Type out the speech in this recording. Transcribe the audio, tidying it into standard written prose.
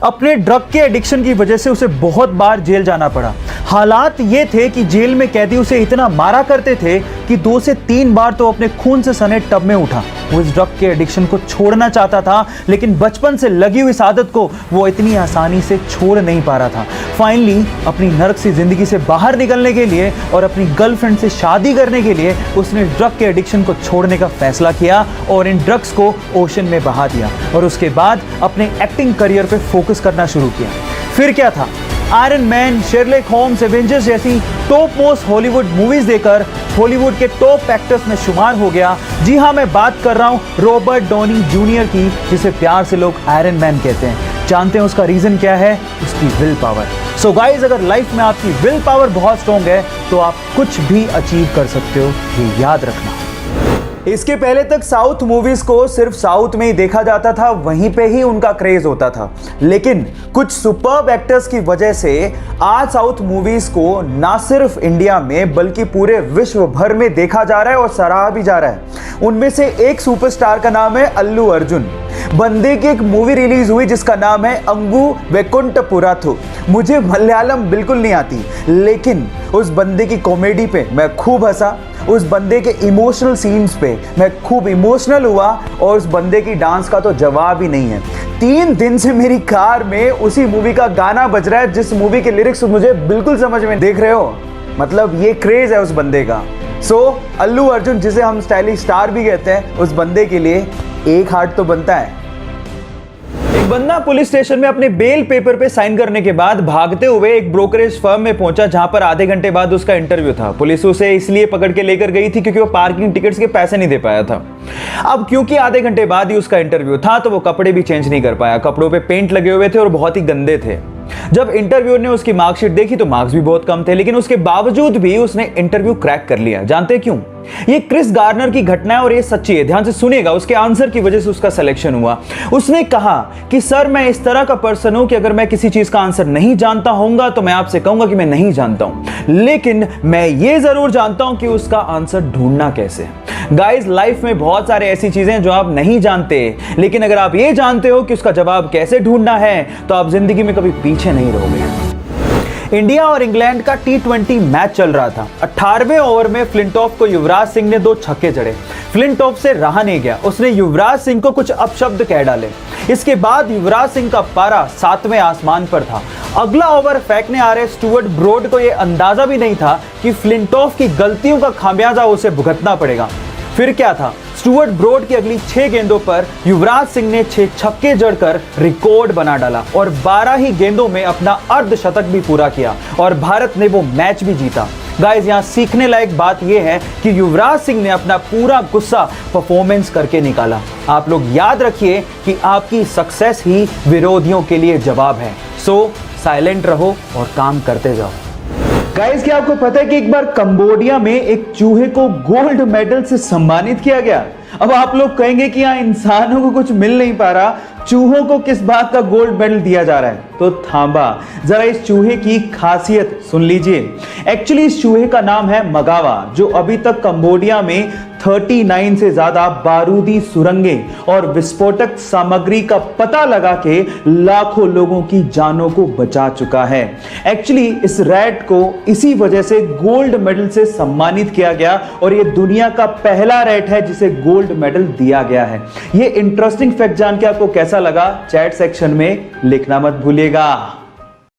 अपने ड्रग के एडिक्शन की वजह से उसे बहुत बार जेल जाना पड़ा। हालात ये थे कि जेल में कैदी उसे इतना मारा करते थे कि 2 से 3 बार तो अपने खून से सने टब में उठा। वो इस ड्रग के एडिक्शन को छोड़ना चाहता था, लेकिन बचपन से लगी हुई इस आदत को वो इतनी आसानी से छोड़ नहीं पा रहा था। फाइनली अपनी नर्क सी जिंदगी से बाहर निकलने के लिए और अपनी गर्लफ्रेंड से शादी करने के लिए उसने ड्रग के एडिक्शन को छोड़ने का फैसला किया और इन ड्रग्स को ओशन में बहा दिया और उसके बाद अपने एक्टिंग करियर पे फोकस करना शुरू किया। फिर क्या था, Iron Man, Sherlock Holmes, Avengers जैसी टॉप मोस्ट हॉलीवुड मूवीज देकर हॉलीवुड के टॉप एक्टर्स में शुमार हो गया। जी हाँ, मैं बात कर रहा हूँ रॉबर्ट डॉनी जूनियर की, जिसे प्यार से लोग आयरन मैन कहते हैं। जानते हैं उसका रीजन क्या है? उसकी विल पावर। सो गाइज, अगर लाइफ में आपकी विल पावर बहुत स्ट्रॉन्ग है तो आप कुछ भी अचीव कर सकते हो, ये याद रखना। इसके पहले तक साउथ मूवीज को सिर्फ साउथ में ही देखा जाता था, वहीं पे ही उनका क्रेज होता था। लेकिन कुछ सुपर्ब एक्टर्स की वजह से आज साउथ मूवीज को ना सिर्फ इंडिया में बल्कि पूरे विश्व भर में देखा जा रहा है और सराहा भी जा रहा है। उनमें से एक सुपरस्टार का नाम है अल्लू अर्जुन। बंदे की एक मूवी रिलीज हुई जिसका नाम है अंगू वैकुंठपुराथु। मुझे मलयालम बिल्कुल नहीं आती, लेकिन उस बंदे की कॉमेडी पे मैं खूब हंसा, उस बंदे के इमोशनल सीन्स पे मैं खूब इमोशनल हुआ और उस बंदे की डांस का तो जवाब ही नहीं है। 3 दिन से मेरी कार में उसी मूवी का गाना बज रहा है, जिस मूवी के लिरिक्स मुझे बिल्कुल समझ में, देख रहे हो, मतलब ये क्रेज है उस बंदे का। सो अल्लू अर्जुन, जिसे हम स्टाइलिश स्टार भी कहते हैं, उस बंदे के लिए एक हार्ट तो बनता है। एक बंदा पुलिस स्टेशन में अपने बेल पेपर पे साइन करने के बाद भागते हुए एक ब्रोकरेज फर्म में पहुंचा, जहां पर आधे घंटे बाद उसका इंटरव्यू था। पुलिस उसे इसलिए पकड़ के लेकर गई थी क्योंकि वो पार्किंग टिकट्स के पैसे नहीं दे पाया था। अब क्योंकि आधे घंटे बाद ही उसका इंटरव्यू था तो वो कपड़े भी चेंज नहीं कर पाया। कपड़ों पे पेंट लगे हुए थे और बहुत ही गंदे थे। जब इंटरव्यूअर ने उसकी मार्कशीट देखी तो मार्क्स भी बहुत कम थे, लेकिन उसके बावजूद भी उसने इंटरव्यू क्रैक कर लिया। जानते क्यों? ये क्रिस गार्नर की घटना है और ये सच्ची है, ध्यान से सुनिएगा। उसके आंसर की वजह से उसका सिलेक्शन हुआ। उसने कहा कि सर, मैं इस तरह का पर्सन हूं कि अगर मैं किसी चीज का आंसर नहीं जानता होऊंगा तो मैं आपसे कहूंगा कि मैं नहीं जानता हूं, लेकिन मैं ये जरूर जानता हूं कि उसका आंसर ढूंढना कैसे। गाइस, लाइफ में बहुत सारे ऐसी चीजें जो आप नहीं जानते, लेकिन अगर आप ये जानते हो कि उसका जवाब कैसे ढूंढना है तो आप जिंदगी में कभी पीछे नहीं रहोगे। इंडिया और इंग्लैंड का T20 मैच चल रहा था। 18वें ओवर में फ्लिंटॉफ को युवराज सिंह ने 2 छक्के जड़े। फ्लिंटॉफ से रहा नहीं गया, उसने युवराज सिंह को कुछ अपशब्द कह डाले। इसके बाद युवराज सिंह का पारा 7वें आसमान पर था। अगला ओवर फेंकने आ रहे स्टुअर्ट ब्रॉड को यह अंदाजा भी नहीं था कि फ्लिंटॉफ की गलतियों का खामियाजा उसे भुगतना पड़ेगा। फिर क्या था, स्टुअर्ट ब्रॉड की अगली 6 गेंदों पर युवराज सिंह ने 6 छक्के जड़कर रिकॉर्ड बना डाला और 12 ही गेंदों में अपना अर्धशतक भी पूरा किया और भारत ने वो मैच भी जीता। गाइस, यहां सीखने लायक बात यह है कि युवराज सिंह ने अपना पूरा गुस्सा परफॉर्मेंस करके निकाला। आप लोग याद रखिए कि आपकी सक्सेस ही विरोधियों के लिए जवाब है। सो साइलेंट रहो और काम करते जाओ। गाइस, क्या आपको पता है कि एक बार कंबोडिया में एक चूहे को गोल्ड मेडल से सम्मानित किया गया? अब आप लोग कहेंगे कि यहाँ इंसानों को कुछ मिल नहीं पा रहा, चूहों को किस बात का गोल्ड मेडल दिया जा रहा है? तो थांबा, जरा इस चूहे की खासियत सुन लीजिए। एक्चुअली इस चूहे का नाम है मगावा, जो अभी तक कंबोडिया में 39 से ज्यादा बारूदी सुरंगें और विस्फोटक सामग्री का पता लगा के लाखों लोगों की जानों को बचा चुका है। एक्चुअली इस रैट को इसी वजह से गोल्ड मेडल से सम्मानित किया गया और ये दुनिया का पहला रैट है जिसे गोल्ड मेडल दिया गया है। ये इंटरेस्टिंग फैक्ट जान के आपको कैसा लगा? चैट सेक्शन में लिखना मत भूलिएगा।